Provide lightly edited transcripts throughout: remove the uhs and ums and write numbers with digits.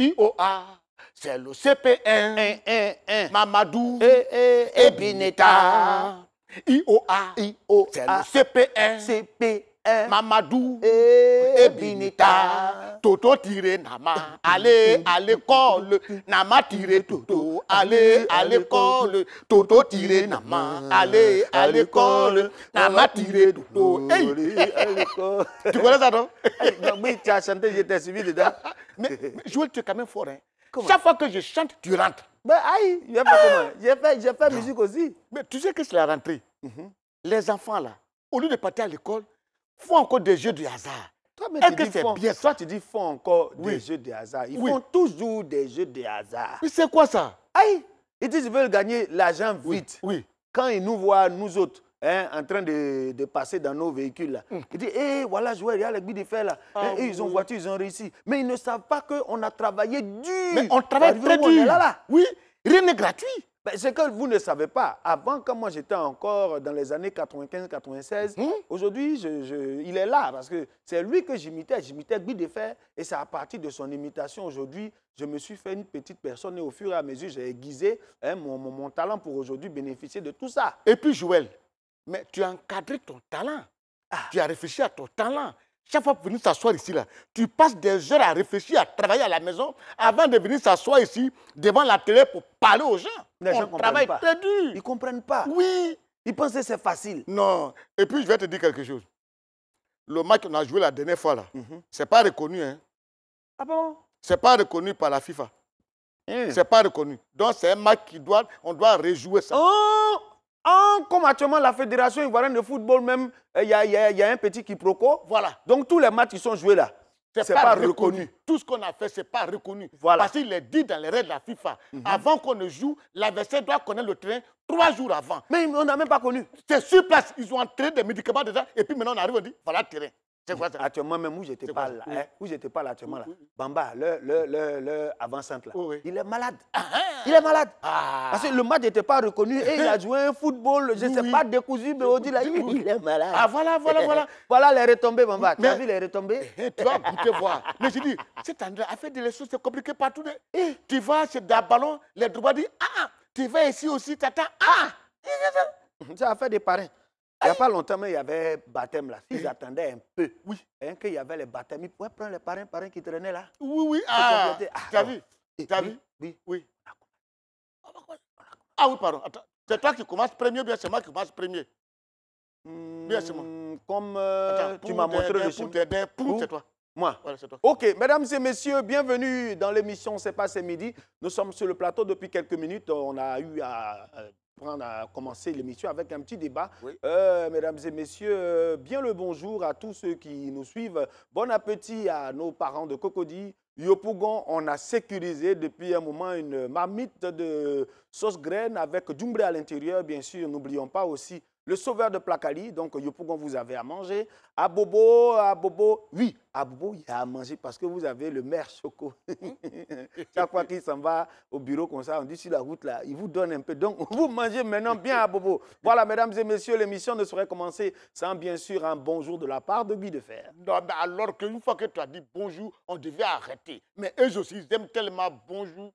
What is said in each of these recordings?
IOA, c'est le CP1. Mamadou et Bineta. IOA, c'est le CP1. Mamadou et Bineta. Toto tiré Nama, allez à l'école. Nama tiré Toto, allez à l'école. Toto tiré Nama, allez à l'école. Nama tiré Toto. Tu connais ça, non? Oui, tu as chanté, j'étais suivi dedans. Mais Joël, tu es quand même fort, hein? Chaque fois que je chante, tu rentres. Ben, aïe, j'ai fait musique aussi. Mais tu sais que c'est la rentrée. Les enfants, là, au lieu de partir à l'école, font encore des jeux de hasard. Est-ce que c'est bien ça? Toi, tu dis font encore des jeux de hasard. Ils font toujours des jeux de hasard. Mais c'est quoi ça? Aïe, ils disent qu'ils veulent gagner l'argent vite. Oui. Quand ils nous voient, nous autres, en train de passer dans nos véhicules, là, ils disent, voilà, Joël, il y a les billes de fer là. Et ils ont voiture, ils ont réussi. Mais ils ne savent pas qu'on a travaillé dur. Mais on travaille très dur. Oui, rien n'est gratuit. Ben, c'est que vous ne savez pas. Avant, quand moi j'étais encore dans les années 95-96, aujourd'hui, il est là parce que c'est lui que j'imitais. J'imitais Guy de Fer et c'est à partir de son imitation aujourd'hui, je me suis fait une petite personne et au fur et à mesure, j'ai aiguisé mon talent pour aujourd'hui bénéficier de tout ça. Et puis, Joël, mais tu as encadré ton talent. Tu as réfléchi à ton talent. Chaque fois pour venir s'asseoir ici, là, tu passes des heures à réfléchir, à travailler à la maison avant de venir s'asseoir ici devant la télé pour parler aux gens. Les gens on travaille très dur. Ils ne comprennent pas. Oui. Ils pensent que c'est facile. Non. Et puis, je vais te dire quelque chose. Le match qu'on a joué la dernière fois, là, c'est pas reconnu. Hein. Ah bon? C'est pas reconnu par la FIFA. C'est pas reconnu. Donc, c'est un match on doit rejouer ça. Comme actuellement la Fédération ivoirienne de football même, il y a un petit quiproquo. Voilà. Donc tous les matchs qui sont joués là, c'est pas reconnu. Tout ce qu'on a fait, c'est pas reconnu. Voilà. Parce qu'il est dit dans les règles de la FIFA, avant qu'on ne joue, l'adversaire doit connaître le terrain 3 jours avant. Mais on n'a même pas connu. C'est sur place. Ils ont entré des médicaments dedans et puis maintenant on arrive et on dit, voilà le terrain. C'est quoi ça? Actuellement, même où j'étais pas là, où j'étais pas là actuellement là. Bamba, le avant-centre là, il est malade. Il est malade. Parce que le match n'était pas reconnu et il a joué un football, je ne sais pas, décousu, mais on dit là, il est malade. Ah voilà. Voilà les retombées, Bamba. Tu as vu les retombées? Tu vas goûter voir. Mais je dis, cet endroit a fait des choses, c'est compliqué partout. Tu vas chez des ballons, les droits disent, tu vas ici aussi, t'attends, Ça a fait des parrains. Il n'y a pas longtemps, mais il y avait baptême là. S'ils attendaient un peu, qu'il y avait les baptêmes, ils pouvaient prendre les parrains qui traînaient là. Oui. Tu as vu? Tu as vu? Oui. Ah oui, pardon. Attends. C'est toi qui commences premier ou bien c'est moi qui commence premier? Bien, c'est moi. Comme tu m'as montré le chemin. C'est toi. Moi. Voilà, c'est toi. Ok, mesdames et messieurs, bienvenue dans l'émission C'est pas c'est midi. Nous sommes sur le plateau depuis quelques minutes. On a eu à commencer l'émission avec un petit débat. Mesdames et messieurs, bien le bonjour à tous ceux qui nous suivent. Bon appétit à nos parents de Cocody. Yopougon, on a sécurisé depuis un moment une marmite de sauce graine avec Djumbré à l'intérieur. Bien sûr, n'oublions pas aussi le sauveur de Placali. Donc, Yopougon, vous avez à manger. À Bobo, oui, à Bobo, il y a à manger parce que vous avez le maire Choco. Chaque fois qu'il s'en va au bureau comme ça, on dit sur la route là, il vous donne un peu. Donc, vous mangez maintenant bien à Bobo. Voilà, mesdames et messieurs, l'émission ne saurait commencer sans bien sûr un bonjour de la part de Guy de Fer. Non, mais alors qu'une fois que tu as dit bonjour, on devait arrêter. Mais eux aussi, ils aiment tellement bonjour.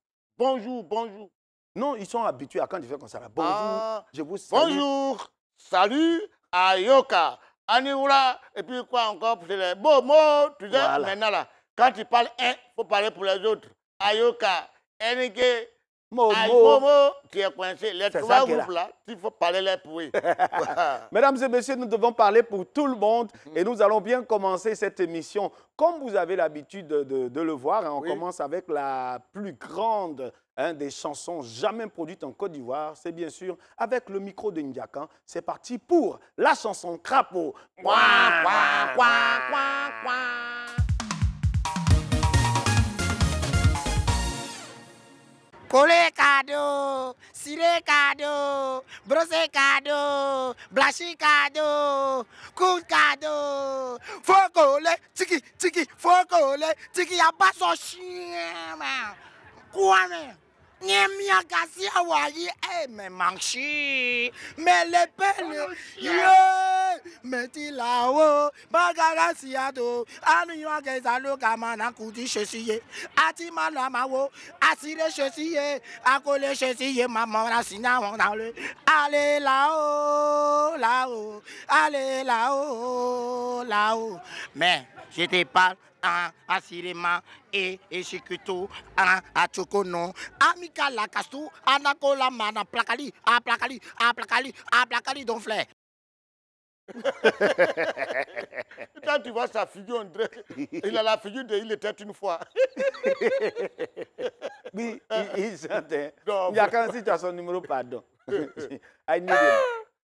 Non, ils sont habitués à quand ils font comme ça. Bonjour, je vous salue. Bonjour. Salut, Ayoka, Aniwula, et puis quoi encore pour les beaux mots, tu sais, maintenant là, quand tu parles un, il faut parler pour les autres. Ayoka, Enike, Momo, tu es coincé. Les trois groupes là, il faut parler les pour eux. Mesdames et messieurs, nous devons parler pour tout le monde et nous allons bien commencer cette émission. Comme vous avez l'habitude de le voir, on commence avec la plus grande des chansons jamais produites en Côte d'Ivoire. C'est bien sûr avec le micro de Ndiakan. C'est parti pour la chanson Crapaud. Colé cadeau, ciré cadeau, brossé cadeau, blanchi cadeau, coup cadeau. Faut coller, tiki, faut coller, tiki y'a pas son chien, man. Quoi, man? Nyemia kasi awayi, mais manchi, mais les pelles, Meti là-haut, Bagara Siado, Anuwa Gezalo Gamana Kuti Chesiye, Atima Lamawo, Asire Chesiye, Akole Chesiye, Maman Rasina, allez là-haut, là-haut, allez là-haut, là-haut. Mais je te parle. Asirema et Chikuto, à Chokono, Amika Lakastu, Anakola Mana, Placali, à Placali, à Placali, à Placali, Donflé. Quand tu vois sa figure, André, il a la figure de il était une fois. Oui, il chantait. Non, Il y a quand si tu as son numéro, pardon. I need him.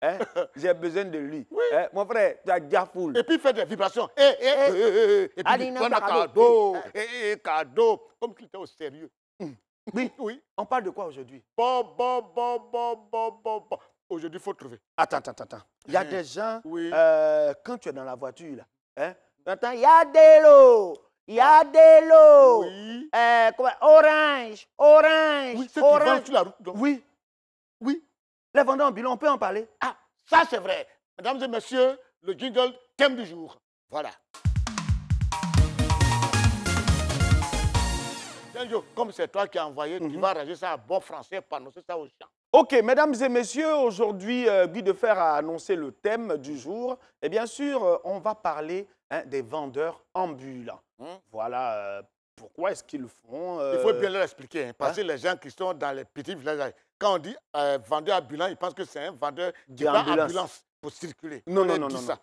Hein? J'ai besoin de lui. Oui. Hein? Mon frère, tu as déjà full. Et puis il fait des vibrations. Et puis il donne un cadeau. Cadeau. Comme qu'il était au sérieux. Oui, Oui. on parle de quoi aujourd'hui? Bon. Aujourd'hui, il faut trouver. Attends. Il y a des gens, Oui. quand tu es dans la voiture, là, hein, tu entends, il y a de l'eau. Il y a de l'eau. Oui. Orange. Oui, c'est qui vendent sur la route. Donc. Oui. Les vendeurs ambulants, on peut en parler. Ah, ça c'est vrai. Mesdames et messieurs, le jingle thème du jour. Voilà. Tiens, comme c'est toi qui as envoyé, tu vas arranger ça en bon français pour annoncer ça aux gens. Ok, mesdames et messieurs, aujourd'hui, Guy de Fer a annoncé le thème du jour. Et bien sûr, on va parler des vendeurs ambulants. Voilà, pourquoi est-ce qu'ils le font Il faut bien leur expliquer, hein, parce que les gens qui sont dans les petits villages, quand on dit vendeur ambulant, ils pensent que c'est un vendeur qui va en ambulance pour circuler. Non.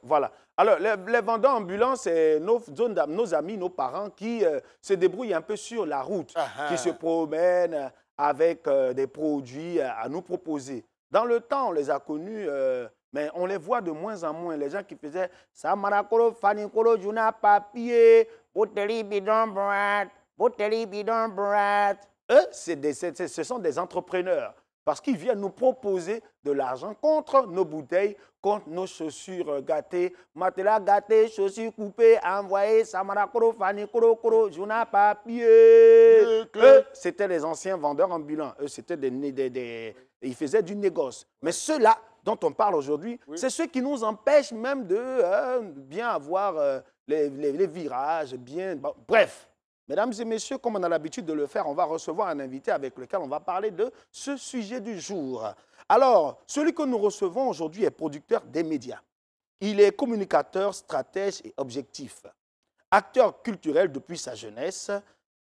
Voilà. Alors, les vendeurs ambulants, c'est nos amis, nos parents qui se débrouillent un peu sur la route, qui se promènent avec des produits à nous proposer. Dans le temps, on les a connus, mais on les voit de moins en moins. Les gens qui faisaient « Samarakolo, Fanikolo, Juna, Papier, Boteli, Bidon, Brat, Boteli, Bidon, Brat ». Eux, ce sont des entrepreneurs parce qu'ils viennent nous proposer de l'argent contre nos bouteilles, contre nos chaussures gâtées, matelas gâtés, chaussures coupées, envoyées, Samarakolo, Fanikolo, Juna, Papier. Eux, c'était les anciens vendeurs ambulants. Eux, c'était ils faisaient du négoce. Mais ceux-là dont on parle aujourd'hui, c'est ceux qui nous empêchent même de bien avoir les virages, bien... Bon, bref. Mesdames et messieurs, comme on a l'habitude de le faire, on va recevoir un invité avec lequel on va parler de ce sujet du jour. Alors, celui que nous recevons aujourd'hui est producteur des médias. Il est communicateur, stratège et objectif. Acteur culturel depuis sa jeunesse,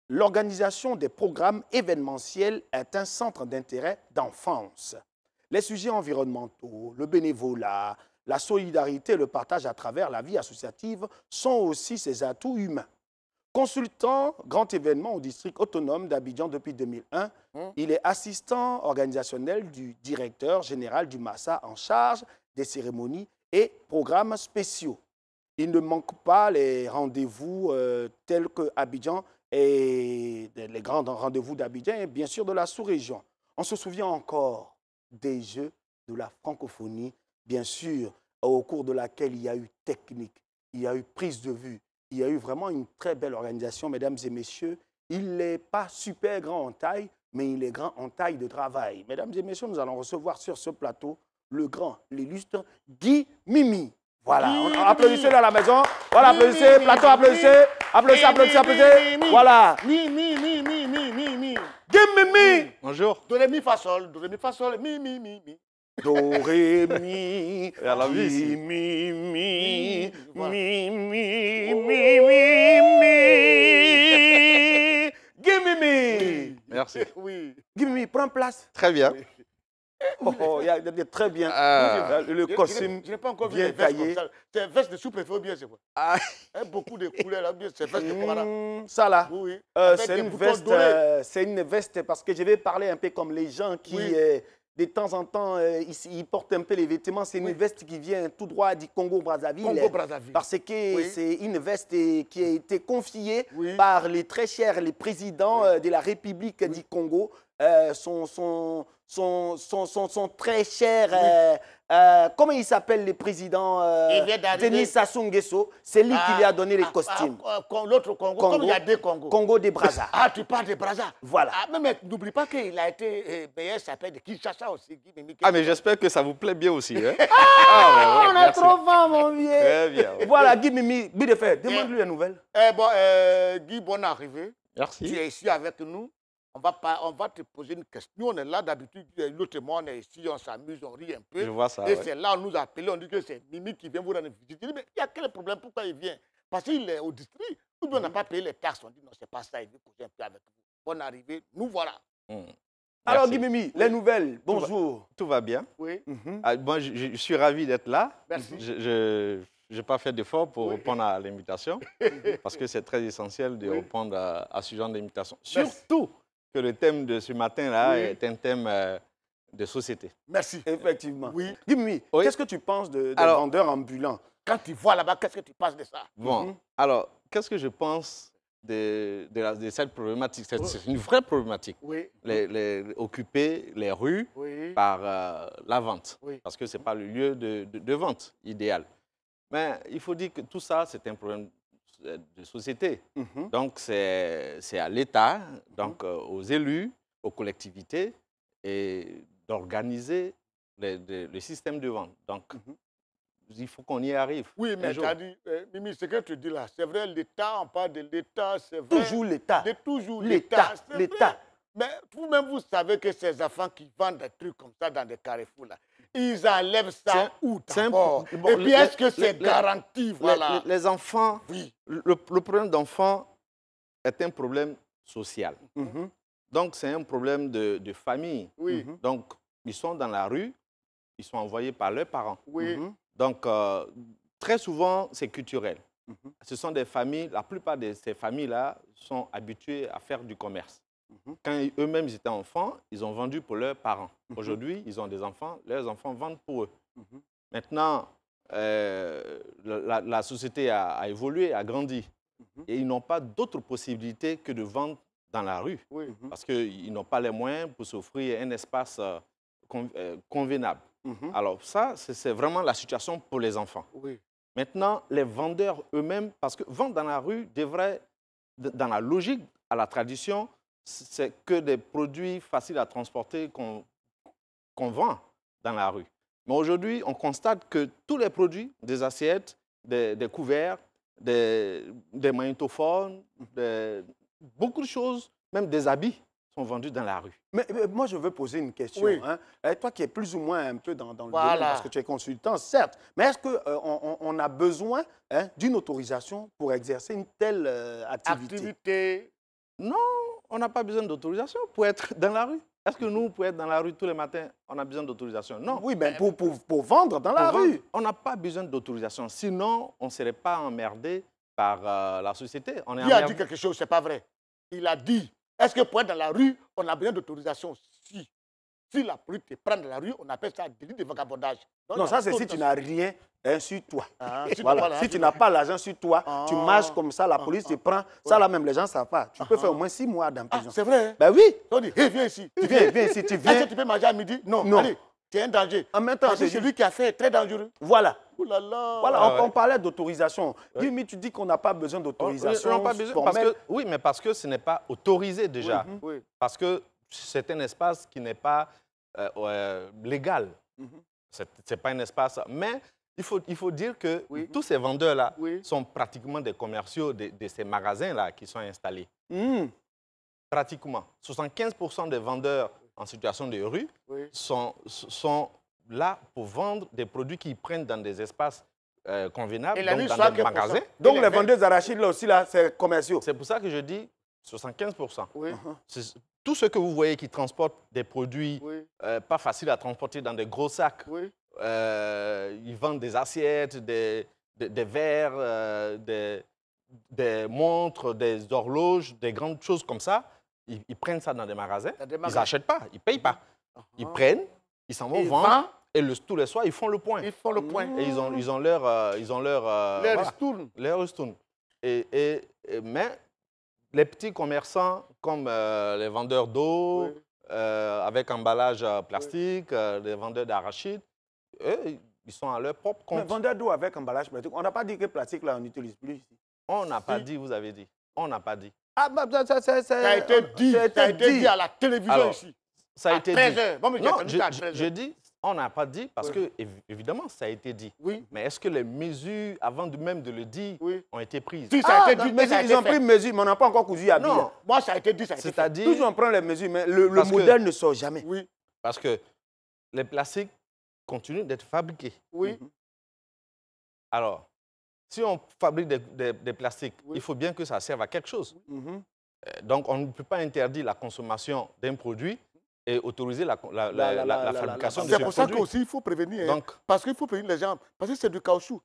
l'organisation des programmes événementiels est un centre d'intérêt d'enfance. Les sujets environnementaux, le bénévolat, la solidarité et le partage à travers la vie associative sont aussi ses atouts humains. Consultant grand événement au district autonome d'Abidjan depuis 2001, il est assistant organisationnel du directeur général du Massa en charge des cérémonies et programmes spéciaux. Il ne manque pas les rendez-vous tels que Abidjan et les grands rendez-vous d'Abidjan et bien sûr de la sous-région. On se souvient encore des Jeux de la francophonie, bien sûr, au cours de laquelle il y a eu technique, il y a eu prise de vue. Il y a eu vraiment une très belle organisation, mesdames et messieurs. Il n'est pas super grand en taille, mais il est grand en taille de travail. Mesdames et messieurs, nous allons recevoir sur ce plateau le grand, l'illustre Guy Mimi. Voilà, applaudissez dans la maison. Voilà, applaudissez, plateau, applaudissez. Applaudissez. Voilà. Mi. Guy Mimi. Bonjour. Do, ré, mi, fa, sol, mi. Do, ré, mi, à la vie ici. mi, Guy Mimi. Merci. Oui. Guy Mimi, prends place. Très bien. Il y a très bien. Le costume Je n'ai pas encore vu bien les vestes taillé. comme ça. C'est veste de sous-préfet ou bien c'est quoi? Beaucoup de couleurs là, bien c'est veste de Pomara. Ça là, Oui. Avec c'est des une boutons veste. dorés. C'est une veste parce que je vais parler un peu comme les gens qui, Oui. de temps en temps, ils portent un peu les vêtements. C'est une veste qui vient tout droit du Congo-Brazzaville. Congo-Brazzaville. Parce que c'est une veste qui a été confiée Oui. par les très chers, les présidents de la République du Congo. son très cher... comment il s'appelle le président Denis Sassou Nguesso, c'est lui qui lui a donné les costumes. L'autre Congo, comme il y a deux Congos. Congo de Brazza. Ah, tu parles de Brazza. Voilà. Ah, mais n'oublie pas qu'il a été meilleur s'appelle de Kinshasa aussi. Ah, mais j'espère que ça vous plaît bien aussi. Hein? On a trop faim, mon vieux. Très bien. Ouais. Voilà, Guy Mimi, Guy de Fer, demande-lui la nouvelle. Guy, bonne arrivée. Merci. Tu es ici avec nous. On va te poser une question. Nous, on est là d'habitude, l'autre mois, on est ici, on s'amuse, on rit un peu. Je vois ça. Et c'est là, on nous a appelé, on dit que c'est Mimi qui vient vous rendre visite. Je dis, mais il y a quel problème? Pourquoi il vient? Parce qu'il est au district. Nous, on n'a pas payé les taxes. On dit, non, c'est pas ça, il veut causer un peu avec vous. Bonne arrivée, nous voilà. Alors, Guy Mimi, les nouvelles, bonjour. Tout va bien. Oui. Moi, je suis ravi d'être là. Merci. Je n'ai pas fait d'effort pour répondre à l'invitation parce que c'est très essentiel de répondre à ce genre d'invitation. Surtout que le thème de ce matin-là est un thème de société. Merci. Effectivement. Oui. Dis Mimi, qu'est-ce que tu penses des vendeurs ambulants? Quand tu vois là-bas, qu'est-ce que tu penses de ça? Bon, alors, qu'est-ce que je pense de cette problématique? C'est une vraie problématique. Oui. Occuper les rues par la vente. Oui. Parce que ce n'est pas le lieu de vente idéal. Mais il faut dire que tout ça, c'est un problème de société. Donc, c'est à l'État, donc aux élus, aux collectivités, et d'organiser le système de vente. Donc, il faut qu'on y arrive. Oui, mais tu as dit, Mimi, ce que tu dis là, c'est vrai, l'État, on parle de l'État, c'est vrai. Toujours l'État. Toujours l'État. L'État. Mais vous-même, vous savez que ces enfants qui vendent des trucs comme ça dans des carrefours, là, ils enlèvent ça où d'abord? Et puis, est-ce que c'est garanti? Voilà. Les enfants, le problème d'enfants est un problème social. Donc, c'est un problème de famille. Donc, ils sont dans la rue, ils sont envoyés par leurs parents. Donc, très souvent, c'est culturel. Ce sont des familles, la plupart de ces familles-là sont habituées à faire du commerce. Quand eux-mêmes étaient enfants, ils ont vendu pour leurs parents. Aujourd'hui, ils ont des enfants, leurs enfants vendent pour eux. Maintenant, la société a évolué, a grandi. Et ils n'ont pas d'autre possibilité que de vendre dans la rue. Parce qu'ils n'ont pas les moyens pour s'offrir un espace convenable. Alors ça, c'est vraiment la situation pour les enfants. Maintenant, les vendeurs eux-mêmes, parce que vendre dans la rue devrait, dans la logique, à la tradition, c'est que des produits faciles à transporter qu'on vend dans la rue. Mais aujourd'hui, on constate que tous les produits, des assiettes, des couverts, des magnétophones, beaucoup de choses, même des habits, sont vendus dans la rue. Mais moi, je veux poser une question. Toi qui es plus ou moins un peu dans le domaine, parce que tu es consultant, certes, mais est-ce qu'on a besoin d'une autorisation pour exercer une telle activité? Non, on n'a pas besoin d'autorisation pour être dans la rue. Est-ce que nous, pour être dans la rue tous les matins, on a besoin d'autorisation? Non. Oui, mais pour vendre dans la rue. On n'a pas besoin d'autorisation. Sinon, on ne serait pas emmerdé par la société. Il a dit quelque chose, ce n'est pas vrai. Il a dit, est-ce que pour être dans la rue, on a besoin d'autorisation? Si la police te prend dans la rue, on appelle ça délit de vagabondage. Non, ça c'est si tu n'as rien sur toi. Voilà. Si tu n'as pas l'argent sur toi, tu marches comme ça, la police te prend. Ça là même, les gens ne savent pas. Tu peux faire au moins 6 mois dans prison. C'est vrai? Ben oui. On dit, hey, viens ici. Viens ici, tu viens. Est-ce que tu peux manger à midi? Non. Allez, c'est un danger. En même temps, c'est celui qui a fait très dangereux. Voilà. Ouh là là. Voilà, on parlait d'autorisation. Dis-moi, tu dis qu'on n'a pas besoin d'autorisation. On n'a pas besoin, oui, mais parce que ce n'est pas autorisé déjà. Parce que c'est un espace qui n'est pas légal. Ce n'est pas un espace. Mais il faut dire que tous ces vendeurs-là sont pratiquement des commerciaux de ces magasins-là qui sont installés. Pratiquement. 75% des vendeurs en situation de rue sont là pour vendre des produits qu'ils prennent dans des espaces convenables, donc dans des magasins. Donc les vendeurs d'arachides, là aussi, là, c'est commerciaux. C'est pour ça que je dis 75%. Tous ceux que vous voyez qui transportent des produits pas faciles à transporter dans des gros sacs, ils vendent des assiettes, des verres, des montres, des horloges, des grandes choses comme ça. Ils prennent ça dans des magasins, ils n'achètent pas, ils ne payent pas. Ils prennent, ils s'en vont vendre, et tous les soirs, ils font le point. Ils font le point. Et ils ont leur ristourne. Leur ristourne. Mais les petits commerçants, comme les vendeurs d'eau, avec emballage plastique, des vendeurs d'arachides. Eux, ils sont à leur propre compte. Mais vendeurs d'eau avec emballage plastique, on n'a pas dit que plastique, là, on n'utilise plus ici. On n'a pas dit, vous avez dit. On n'a pas dit. Ah, bah, Ça a été dit à la télévision. Alors, ici. Ça a été dit. 13h. Bon, mais Non, j'ai entendu à 13h. je dis, on n'a pas dit parce que, évidemment, ça a été dit. Oui. Mais est-ce que les mesures, avant même de le dire, ont été prises? Si, ça a été dit, mais ça a ils été ont fait. pris mesure, mais on n'a pas encore cousu à Non. Moi, ça a été dit, ça a été fait. C'est-à-dire, Toujours on prend les mesures, mais le Parce que- modèle ne sort jamais. Oui, parce que les plastiques continuent d'être fabriqués. oui. Alors, si on fabrique des plastiques, Oui. il faut bien que ça serve à quelque chose. Mhm. Donc, on ne peut pas interdire la consommation d'un produit et autoriser la fabrication de C'est ce pour ça produit. qu'aussi, il faut prévenir. hein. Donc, Parce qu'il faut prévenir les gens. Parce que c'est du caoutchouc.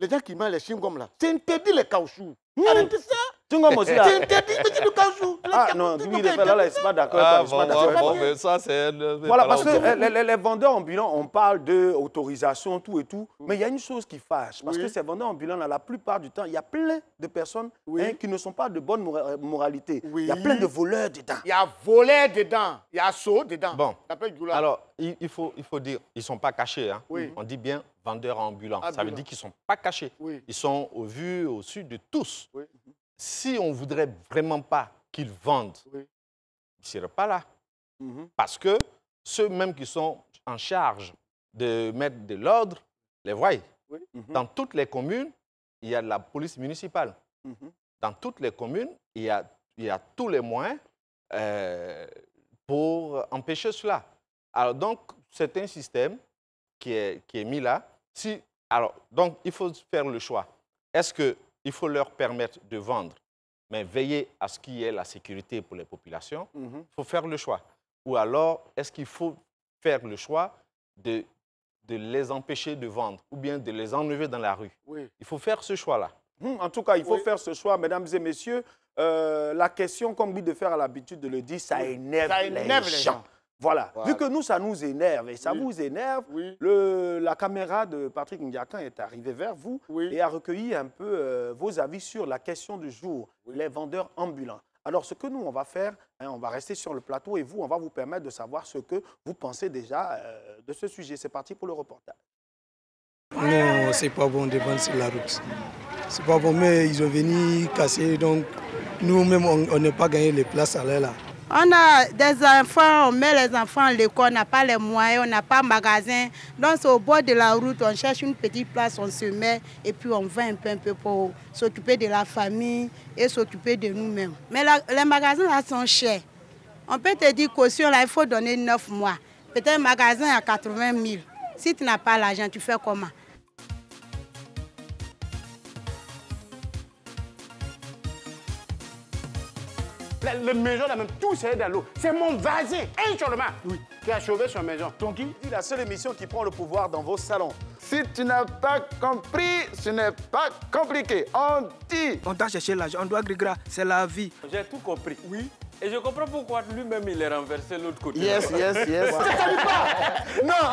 Les gens qui mangent les chewing-gums là, c'est interdit les caoutchoucs. Arrêtez ça. Chewing-gum aussi, là. C'est interdit, mais c'est du caoutchouc. Ah non, oui, là, je ne suis pas d'accord. ah, je suis pas bon, d'accord. mais ça, c'est... Voilà, parce que les vendeurs ambulants, on parle d'autorisation, tout et tout, mais il y a une chose qui fâche, parce Oui. que ces vendeurs ambulants, là, la plupart du temps, il y a plein de personnes Oui. qui ne sont pas de bonne moralité. Oui. Il y a plein de voleurs dedans. Il y a volet dedans, il y a saut dedans. Bon. Ça s'appelle Goula. Alors, il faut dire, ils ne sont pas cachés. Hein. Oui. On dit bien vendeurs ambulants. Ça veut Ambulants. dire qu'ils ne sont pas cachés. Oui. Ils sont au vu, au su de tous. Oui. Si on ne voudrait vraiment pas qu'ils vendent, Oui. ils ne seraient pas là. Mhm. Parce que ceux même qui sont en charge de mettre de l'ordre, les voient. Oui. Mhm. Dans toutes les communes, il y a la police municipale. Mhm. Dans toutes les communes, il y a tous les moyens pour empêcher cela. Alors, donc, c'est un système qui est mis là. Donc, il faut faire le choix. Est-ce qu'il faut leur permettre de vendre, mais veiller à ce qu'il y ait la sécurité pour les populations? Mhm. Il faut faire le choix. Ou alors, est-ce qu'il faut faire le choix de les empêcher de vendre ou bien de les enlever dans la rue? Oui. Il faut faire ce choix-là. En tout cas, il faut Oui. faire ce choix, mesdames et messieurs. La question, comme Guy de Fer a l'habitude de le dire, ça énerve, Ça énerve les gens. Voilà. Voilà. Vu que nous, ça nous énerve et ça Oui. vous énerve, Oui. la caméra de Patrick Ndiakan est arrivée vers vous Oui. et a recueilli un peu vos avis sur la question du jour, les vendeurs ambulants. Alors, ce que nous, on va faire, hein, on va rester sur le plateau et vous, on va vous permettre de savoir ce que vous pensez déjà de ce sujet. C'est parti pour le reportage. Non, c'est pas bon de vendre sur la route. C'est pas bon, mais ils ont venu casser, donc nous-mêmes, on n'a pas gagné les places à l'air là. On a des enfants, on met les enfants à l'école, on n'a pas les moyens, on n'a pas de magasin. Donc c'est au bord de la route, on cherche une petite place, on se met et puis on vend un peu pour s'occuper de la famille et s'occuper de nous-mêmes. Mais les magasins là sont chers. On peut te dire caution là, il faut donner 9 mois. Peut-être un magasin à 80 000. Si tu n'as pas l'argent, tu fais comment? La maison, là même, tout c'est dans l'eau. C'est mon voisin, un seulement, qui a sauvé son maison. Donc, il la seule émission qui prend le pouvoir dans vos salons. Si tu n'as pas compris, ce n'est pas compliqué. On dit. On doit chercher l'argent, on doit gréger, c'est la vie. J'ai tout compris. Oui. Et je comprends pourquoi lui-même il est renversé de l'autre côté. Yes. Non, on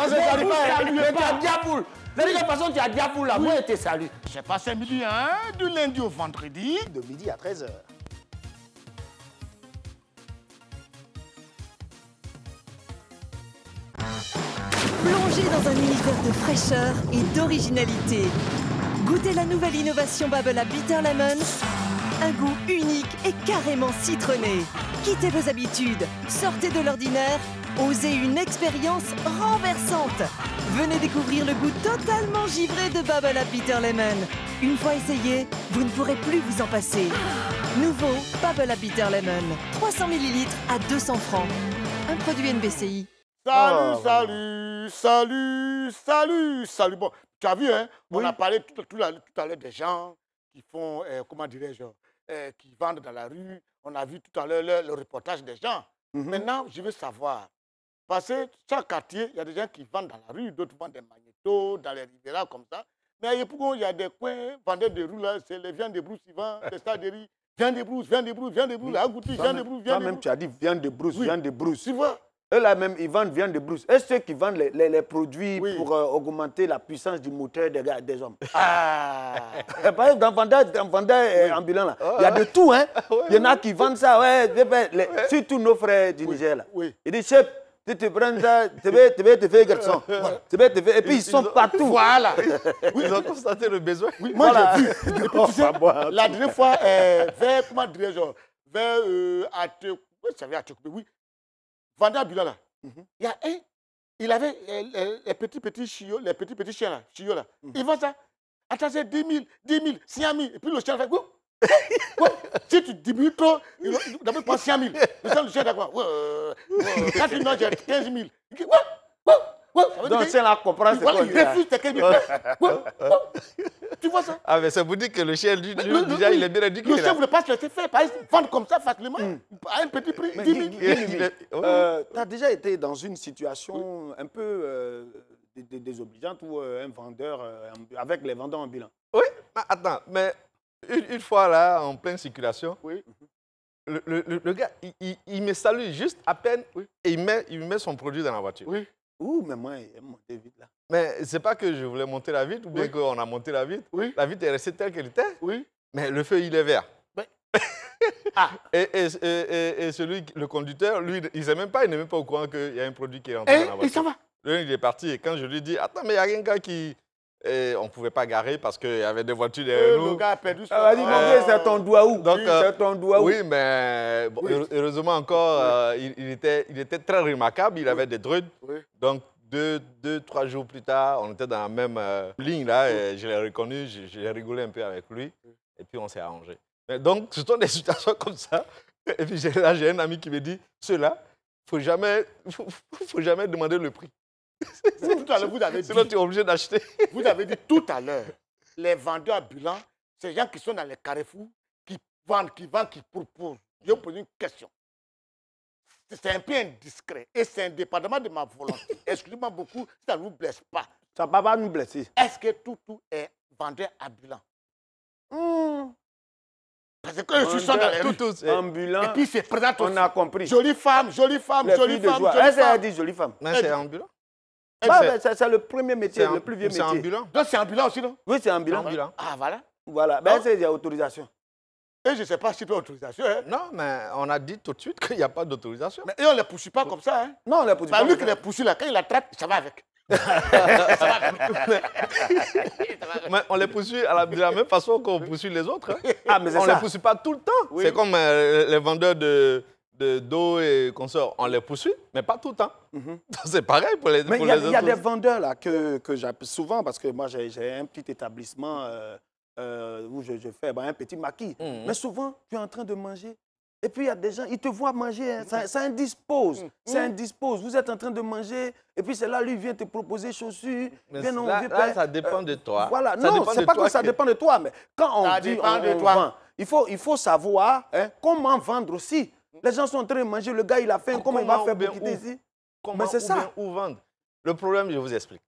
se salue pas. Mais tu as diaboule. La façon tu as diaboule là, moi je te salue. C'est passé midi, hein, du lundi au vendredi. De midi à 13h. Plongez dans un univers de fraîcheur et d'originalité. Goûtez la nouvelle innovation Babbla Bitter Lemon. Un goût unique et carrément citronné. Quittez vos habitudes, sortez de l'ordinaire, osez une expérience renversante. Venez découvrir le goût totalement givré de Babbla Bitter Lemon. Une fois essayé, vous ne pourrez plus vous en passer. Nouveau Babbla Bitter Lemon. 300 ml à 200 francs. Un produit NBCI. Salut, salut. Bon, tu as vu, hein, on a parlé tout à l'heure des gens qui font, comment dirais-je, qui vendent dans la rue. On a vu tout à l'heure le reportage des gens. Maintenant, je veux savoir, parce que chaque quartier, il y a des gens qui vendent dans la rue, d'autres vendent des magnétos, dans les rivières comme ça. Mais à Yopougon, il y a des coins, vendeurs de roues, là, c'est les viandes de brousse, ils vendent des stades de riz. Viande de brousse, là, Agouti, viande de brousse, viande de brousse. Toi-même, tu as dit viande de brousse, Oui. viande de brousse. Tu vois? Eux là même, ils vendent viande de brousse. Et ceux qui vendent les produits pour augmenter la puissance du moteur des hommes. Par exemple, dans vendeur ambulant, là, il y a de tout. Hein. Il y en a qui vendent ça. Surtout nos frères du Niger. Là. Ils disent, chef, tu te prends ça, tu veux te faire garçon. Et puis ils sont partout. Voilà. Ils ont constaté le besoin. Oui, moi j'ai vu. Et puis, tu sais, la dernière fois, vers, comment dirais-je, vers oui, vendeur ambulant là. Il y a un, il avait les petits chiots, les petits chiens là, chiots là. Il vend ça. Attends, c'est 10 000, 5 000. Et puis le chien fait, si tu diminues trop, il d'abord prend 5 000. Le chien d'accord. Quand tu non, j'ai 15 000. Il dit, donc c'est là comprend c'est quoi. Il refuse tes 15 000. Tu vois ça? Ah, mais ça vous dit que le chien, déjà, il est bien éduqué. Le chien ne voulait pas se laisser faire. Par exemple, vendre comme ça facilement, à un petit prix, 10 000. Tu as déjà été dans une situation un peu désobligeante où un vendeur, avec les vendeurs ambulants? Oui, mais attends, mais une fois là, en pleine circulation, le gars, il me salue juste à peine et il met son produit dans la voiture. Oui. Ouh, mais moi, il est monté vite là. Mais c'est pas que je voulais monter la vitre ou bien qu'on a monté la vitre. La vitre est restée telle qu'elle était. Mais le feu, il est vert. Et celui, le conducteur, lui, il n'est même pas au courant qu'il y a un produit qui est rentré dans la voiture. Et ça va. Lui, il est parti. Et quand je lui dis, attends, mais il y a un gars qui... on ne pouvait pas garer parce qu'il y avait des voitures derrière nous. Le gars a perdu son... dit, mon Dieu, c'est ton doigt où? C'est ton doigt où? Oui, mais bon, heureusement encore, il était très remarquable. Il avait des druides. Donc, 2-3 jours plus tard, on était dans la même ligne là. Et je l'ai reconnu, j'ai rigolé un peu avec lui. Et puis, on s'est arrangé. Mais donc, ce sont des situations comme ça. Et puis, là, j'ai un ami qui me dit, ceux-là, il ne faut jamais demander le prix. Tout à l'heure, vous avez dit, sinon, tu es obligé d'acheter. Vous avez dit tout à l'heure, les vendeurs ambulants, c'est les gens qui sont dans les carrefours, qui vendent, qui proposent. Je vais vous poser une question. C'est un peu indiscret et c'est indépendamment de ma volonté. Excusez-moi beaucoup, ça ne vous blesse pas. Ça ne va pas nous blesser. Est-ce que tout est vendeur ambulant? Parce que je suis dans les rues. Ambulant. Et puis c'est présent aussi. On a compris. Jolie femme, jolie femme, jolie femme. Elle a dit jolie femme. Mais c'est ambulant. C'est le premier métier, le plus vieux métier. C'est ambulant. Donc c'est ambulant aussi, non? Oui, c'est ambulant. Ah, voilà. Voilà. Ben, c'est autorisation. Et je ne sais pas si tu as autorisation. Hein? Non, mais on a dit tout de suite qu'il n'y a pas d'autorisation. Mais on ne les poursuit pas comme ça. Hein? Non, on ne les poursuit pas. Lui qui les poursuit là, quand il la traite, ça va avec. Mais on les poursuit de la même façon qu'on poursuit les autres. Hein? Ah, mais on ne les poursuit pas tout le temps. Oui. C'est comme les vendeurs d'eau et consorts. On les poursuit, mais pas tout le temps. C'est pareil pour les autres. Mais il y a des vendeurs là que j'appelle souvent parce que moi j'ai un petit établissement où je fais un petit maquis. Mais souvent, tu es en train de manger. Et puis, il y a des gens, ils te voient manger, hein, ça indispose. Ça indispose. Vous êtes en train de manger, et puis c'est là, lui vient te proposer chaussures. Mais là, ça dépend de toi. Voilà, non, c'est pas que ça dépend de toi, mais quand on dit on vend, il faut savoir comment vendre aussi. Les gens sont en train de manger, le gars, il a faim, comment il va faire pour quitter ici? Mais c'est ça. Où vendre? Le problème, je vous explique.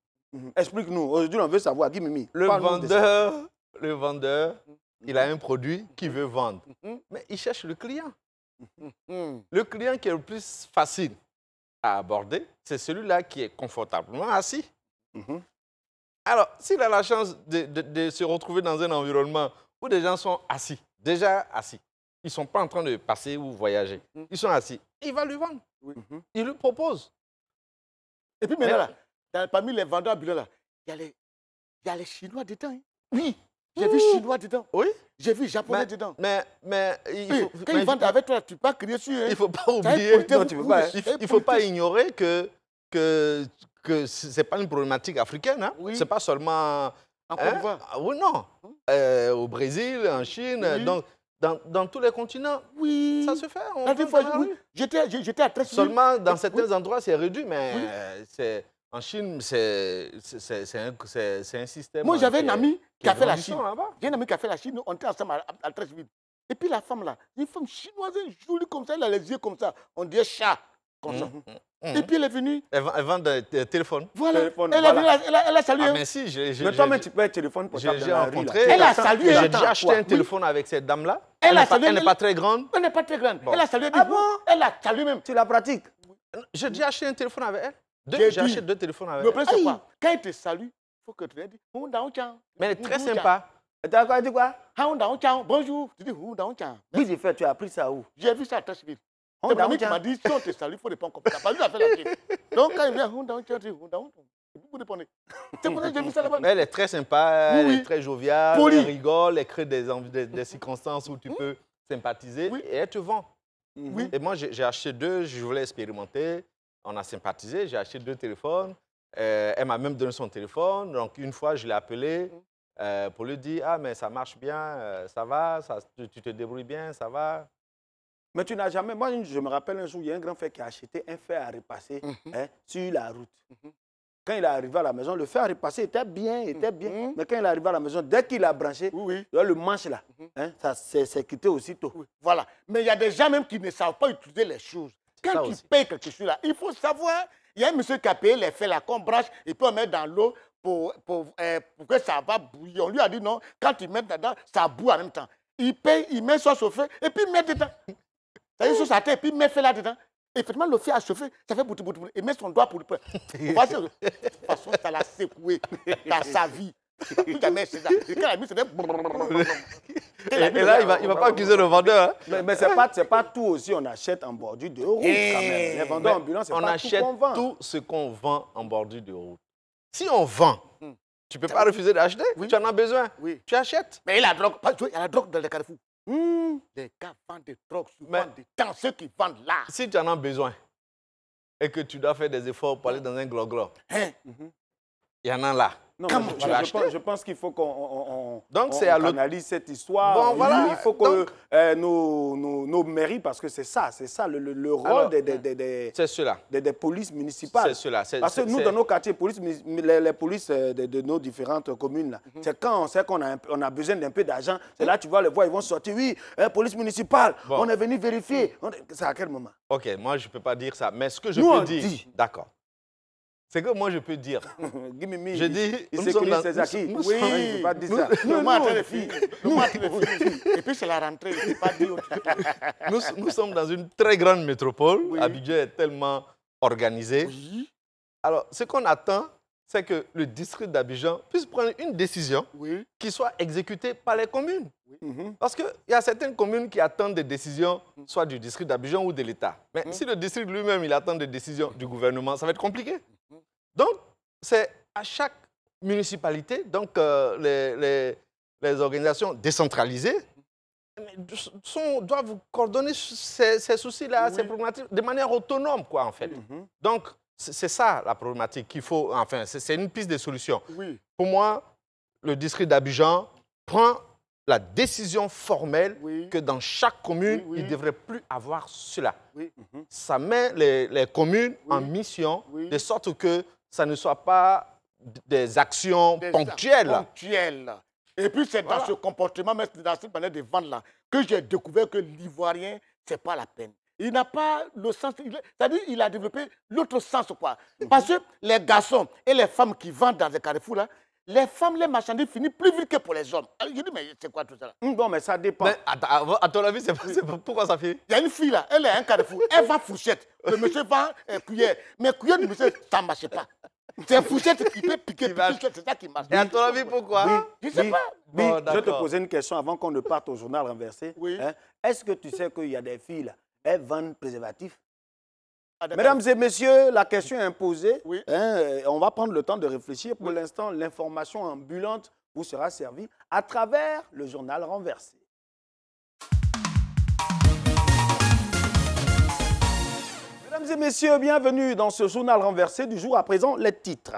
Explique-nous. Aujourd'hui, on veut savoir. Guy Mimi. Le vendeur, il a un produit qu'il veut vendre. Mais il cherche le client. Le client qui est le plus facile à aborder, c'est celui-là qui est confortablement assis. Alors, s'il a la chance de se retrouver dans un environnement où des gens sont assis, déjà assis, ils ne sont pas en train de passer ou voyager, ils sont assis, il va lui vendre. Il lui propose. Et puis maintenant, là, parmi les vendeurs ambulants, là, il y a les Chinois dedans. Hein. Oui. J'ai vu Chinois dedans. Oui. J'ai vu Japonais dedans. Mais quand ils vendent avec toi, tu ne peux pas crier sur eux. Il ne faut pas oublier. Il ne faut pas ignorer que ce n'est pas une problématique africaine. Hein? Ce n'est pas seulement. En Côte d'Ivoire. Oui, non. Au Brésil, en Chine, donc, dans tous les continents. Oui. Ça se fait. J'étais à très seulement dans certains endroits, c'est réduit, mais en Chine, c'est un système. Moi, j'avais un ami qui a fait la Chine. J'ai un ami qui a fait la Chine. On était ensemble à Treichville. Et puis la femme là, une femme chinoise, jolie comme ça, elle a les yeux comme ça. On dirait chat. Comme ça. Et puis elle est venue. Elle vend des téléphones. Voilà. Elle a salué. Ah, mais si, mais toi-même, tu peux un téléphone pour j'ai rencontré. Elle a salué. J'ai déjà acheté un téléphone avec cette dame-là. Elle n'est pas très grande. Elle n'est pas très grande. Bon. Elle a salué. Ah bon? Elle a salué même. Tu la pratiques? J'ai déjà acheté un téléphone avec elle. J'ai acheté 2 téléphones avec le elle. problème, c'est quoi? Quand il te salue, il faut que tu lui dises Mais elle est très sympa. Tu as dit quoi? Bonjour. Tu dis Oui, j'ai fait, tu as appris ça où? J'ai vu ça à Tachville. C'est mon ami qui m'a dit si on te salue, il faut répondre comme ça. Pas lui, il a fait la clé. Donc quand il vient, vous répondez. C'est pour ça que j'ai vu ça là-bas. Elle est très sympa, elle est très joviale, Poli. elle rigole, elle crée des circonstances où tu peux sympathiser et elle te vend. Oui. Et moi, j'ai acheté 2, je voulais expérimenter. On a sympathisé, j'ai acheté 2 téléphones. Elle m'a même donné son téléphone. Donc, une fois, je l'ai appelé pour lui dire « Ah, mais ça marche bien, ça va, tu te débrouilles bien, ça va. » Mais tu n'as jamais... Moi, je me rappelle un jour, il y a un grand frère qui a acheté un fer à repasser sur la route. Quand il est arrivé à la maison, le fer à repasser était bien, Mais quand il est arrivé à la maison, dès qu'il a branché, le manche là, ça s'est quitté aussitôt. Voilà. Mais il y a des gens même qui ne savent pas utiliser les choses. Quand tu payes quelque chose là, il faut savoir. Il y a un monsieur qui a payé les fers là qu'on branche et puis on met dans l'eau pour que ça va bouillir. On lui a dit non, quand tu mets dedans, ça boue en même temps. Il paye, il met sauce au feu et puis il met dedans. Ça dit sauce à terre et puis il met feu là dedans. Effectivement, le feu a chauffé, ça fait bouti. Il met son doigt pour le pain. De toute façon, ça l'a secoué dans sa vie. Plus jamais c'est ça. Et quand il a mis, c'était... Et là, il ne va pas accuser le vendeur. Hein? Mais ce n'est pas tout aussi, on achète en bordure de route quand même. Les vendeurs ambulants, c'est pas tout qu'on vend. On achète tout ce qu'on vend en bordure de route. Si on vend, tu ne peux pas refuser d'acheter. Tu en as besoin. Tu achètes. Mais il y a la drogue dans les carrefours. Les gars vendent des drogues, dans ceux qui vendent là. Si tu en as besoin et que tu dois faire des efforts pour aller dans un glo-glo, il y en a là. Non, je pense qu'il faut qu'on analyse cette histoire. Bon, voilà. Il faut que nos mairies, parce que c'est ça le rôle des polices municipales. C'est cela. Parce que nous, dans nos quartiers, les polices de nos différentes communes, là, c'est quand on sait qu'on a besoin d'un peu d'argent, c'est là tu vois les voix, ils vont sortir. Oui, police municipale, on est venu vérifier. C'est à quel moment? Ok, moi, je ne peux pas dire ça. Mais ce que je peux dire... D'accord. C'est que moi, je peux dire. Je dis, il sécurise ses acquis. Oui, je ne pas dire ça. Et puis, c'est la rentrée. Pas dire nous sommes dans une très grande métropole. Abidjan est tellement organisé. Alors, ce qu'on attend, c'est que le district d'Abidjan puisse prendre une décision qui soit exécutée par les communes. Parce qu'il y a certaines communes qui attendent des décisions, soit du district d'Abidjan ou de l'État. Mais si le district lui-même, il attend des décisions du gouvernement, ça va être compliqué. Donc, c'est à chaque municipalité, donc les organisations décentralisées doivent coordonner ces soucis-là, ces problématiques, de manière autonome, quoi, en fait. Donc, c'est ça la problématique qu'il faut, enfin, c'est une piste de solution. Pour moi, le district d'Abidjan prend la décision formelle que dans chaque commune, il ne devrait plus avoir cela. Ça met les communes en mission, de sorte que ça ne soit pas des actions ponctuelles. Et puis, c'est dans ce comportement, mais dans cette manière de vendre là, que j'ai découvert que l'Ivoirien, ce n'est pas la peine. Il n'a pas le sens, c'est-à-dire qu'il a développé l'autre sens, quoi. Parce que les garçons et les femmes qui vendent dans les carrefours, là, les femmes, les marchandises finissent plus vite que pour les hommes. Alors, je dis, mais c'est quoi tout ça là? Bon, mais ça dépend. Mais, à ton avis, pourquoi ça finit? Il y a une fille là, elle est à un carrefour, elle vend fourchette. Le monsieur vend cuillère. Mais cuillère du monsieur, ça ne marche pas. C'est fourchette qui peut piquer, c'est ça qui marche. Et à ton avis, pourquoi? Je ne sais pas. Bon, je vais te poser une question avant qu'on ne parte au journal renversé. Est-ce que tu sais qu'il y a des filles là, elles vendent préservatifs? Mesdames et messieurs, la question est imposée. On va prendre le temps de réfléchir. Pour l'instant, l'information ambulante vous sera servie à travers le journal renversé. Mesdames et messieurs, bienvenue dans ce journal renversé du jour. À présent, les titres.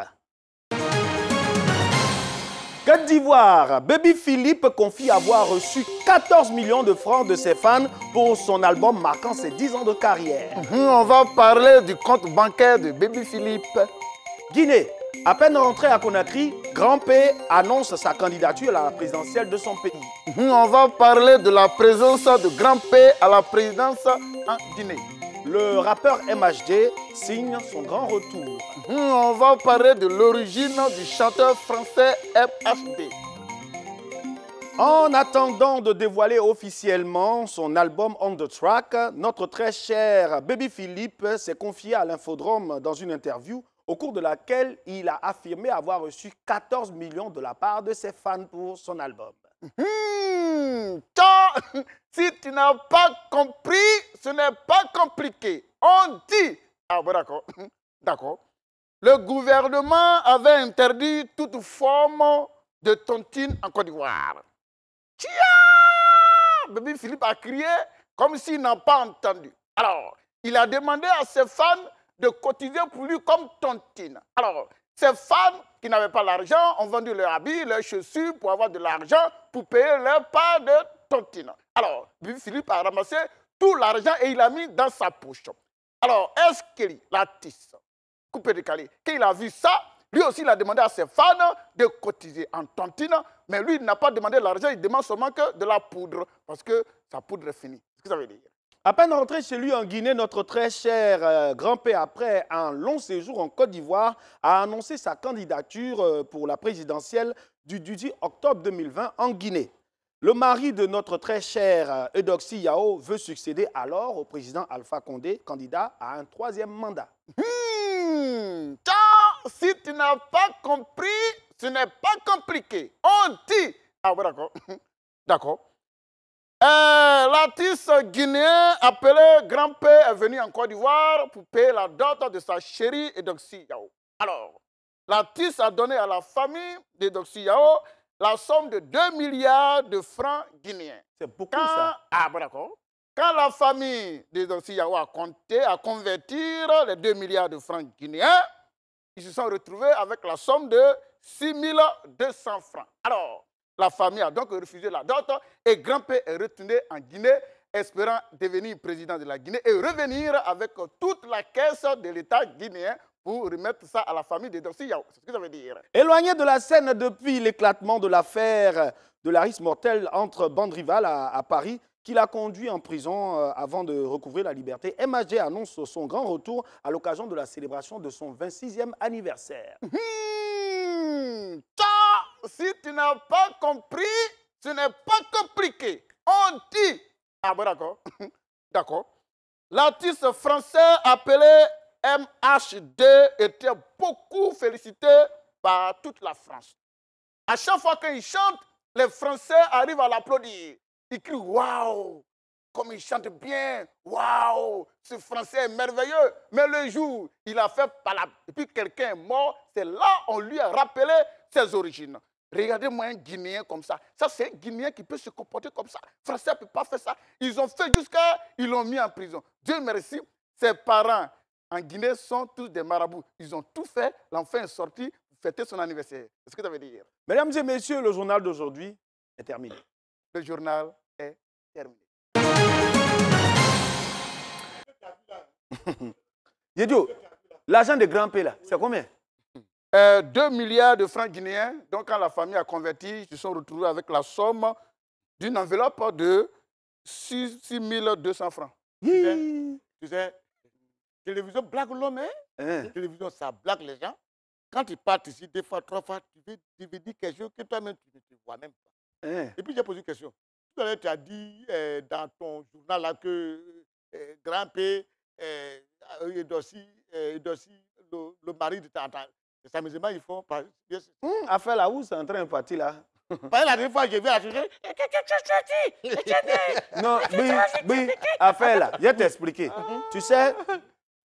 Côte d'Ivoire, Baby Philippe confie avoir reçu 14 millions de francs de ses fans pour son album marquant ses 10 ans de carrière. On va parler du compte bancaire de Baby Philippe. Guinée, à peine rentré à Conakry, Grand P annonce sa candidature à la présidentielle de son pays. On va parler de la présence de Grand P à la présidence en Guinée. Le rappeur MHD signe son grand retour. On va parler de l'origine du chanteur français MHD. En attendant de dévoiler officiellement son album On the Track, notre très cher Baby Philippe s'est confié à l'Infodrome dans une interview au cours de laquelle il a affirmé avoir reçu 14 millions de la part de ses fans pour son album. Si tu n'as pas compris, ce n'est pas compliqué. On dit... Ah bon, d'accord. D'accord. Le gouvernement avait interdit toute forme de tontine en Côte d'Ivoire. Tiens! Baby Philippe a crié comme s'il n'a pas entendu. Alors, il a demandé à ses fans de cotiser pour lui comme tontine. Alors, ses fans qui n'avaient pas l'argent ont vendu leurs habits, leurs chaussures pour avoir de l'argent pour payer leur part de tontine. Alors, Baby Philippe a ramassé tout l'argent et il l'a mis dans sa poche. Alors, est-ce que l'artiste, coupé décalé, quand il a vu ça, lui aussi, il a demandé à ses fans de cotiser en tontine, mais lui, il n'a pas demandé l'argent, il demande seulement que de la poudre, parce que sa poudre est finie. C'est ce que ça veut dire. À peine rentré chez lui en Guinée, notre très cher grand-père, après un long séjour en Côte d'Ivoire, a annoncé sa candidature pour la présidentielle du 10 octobre 2020 en Guinée. Le mari de notre très cher Eudoxie Yao veut succéder alors au président Alpha Condé, candidat à un 3e mandat. Si tu n'as pas compris, ce n'est pas compliqué. On dit... Ah bon, d'accord. D'accord. L'artiste guinéen appelé Grand-Père est venu en Côte d'Ivoire pour payer la dot de sa chérie Eudoxie Yao. Alors, l'artiste a donné à la famille d'Eudoxie Yao la somme de 2 milliards de francs guinéens. C'est beaucoup ça. Ah bon, d'accord. Quand la famille d'Eudoxie Yao a compté à convertir les 2 milliards de francs guinéens, ils se sont retrouvés avec la somme de 6 200 francs. Alors, la famille a donc refusé la dot et Grand-Père est retourné en Guinée, espérant devenir président de la Guinée et revenir avec toute la caisse de l'État guinéen pour remettre ça à la famille d'Eudoxie Yao. C'est ce que ça veut dire. Éloigné de la scène depuis l'éclatement de l'affaire de la risque mortelle entre bandes rivales à Paris, qui l'a conduit en prison avant de recouvrer la liberté, MHD annonce son grand retour à l'occasion de la célébration de son 26e anniversaire. Si tu n'as pas compris, ce n'est pas compliqué. On dit... Ah bon, d'accord. D'accord. L'artiste français appelé MHD était beaucoup félicité par toute la France. À chaque fois qu'il chante, les Français arrivent à l'applaudir. Ils crient « Waouh !» Comme il chante bien, « Waouh ! Ce Français est merveilleux !» Mais le jour, il a fait palabre. Et puis quelqu'un est mort. C'est là on lui a rappelé ses origines. Regardez-moi un Guinéen comme ça. Ça, c'est un Guinéen qui peut se comporter comme ça. Les Français ne peuvent pas faire ça. Ils ont fait jusqu'à... Ils l'ont mis en prison. Dieu merci, ses parents en Guinée sont tous des marabouts. Ils ont tout fait. L'enfant est sorti pour fêter son anniversaire. C'est ce que ça veut dire. Mesdames et messieurs, le journal d'aujourd'hui est terminé. Le journal est terminé. Yedio, l'argent de Grand-Père, là, c'est combien? 2 milliards de francs guinéens. Donc, quand la famille a converti, ils se sont retrouvés avec la somme d'une enveloppe de 6 200 francs. Tu sais, télévision blague l'homme, hein? Télévision, ça blague les gens. Quand ils partent ici, 2 fois, 3 fois, tu veux dire quelque chose que toi-même, tu ne vois même pas. Et puis, j'ai posé une question. Tout à l'heure, tu as dit dans ton journal là, que Grand-Père, Eudoxie, le mari de ta tante, les amusements, ils font pas. Affaire là où c'est en train de partir là? La dernière fois, j'ai vu la chose. Non, oui, affaire là, je vais t'expliquer. Tu sais,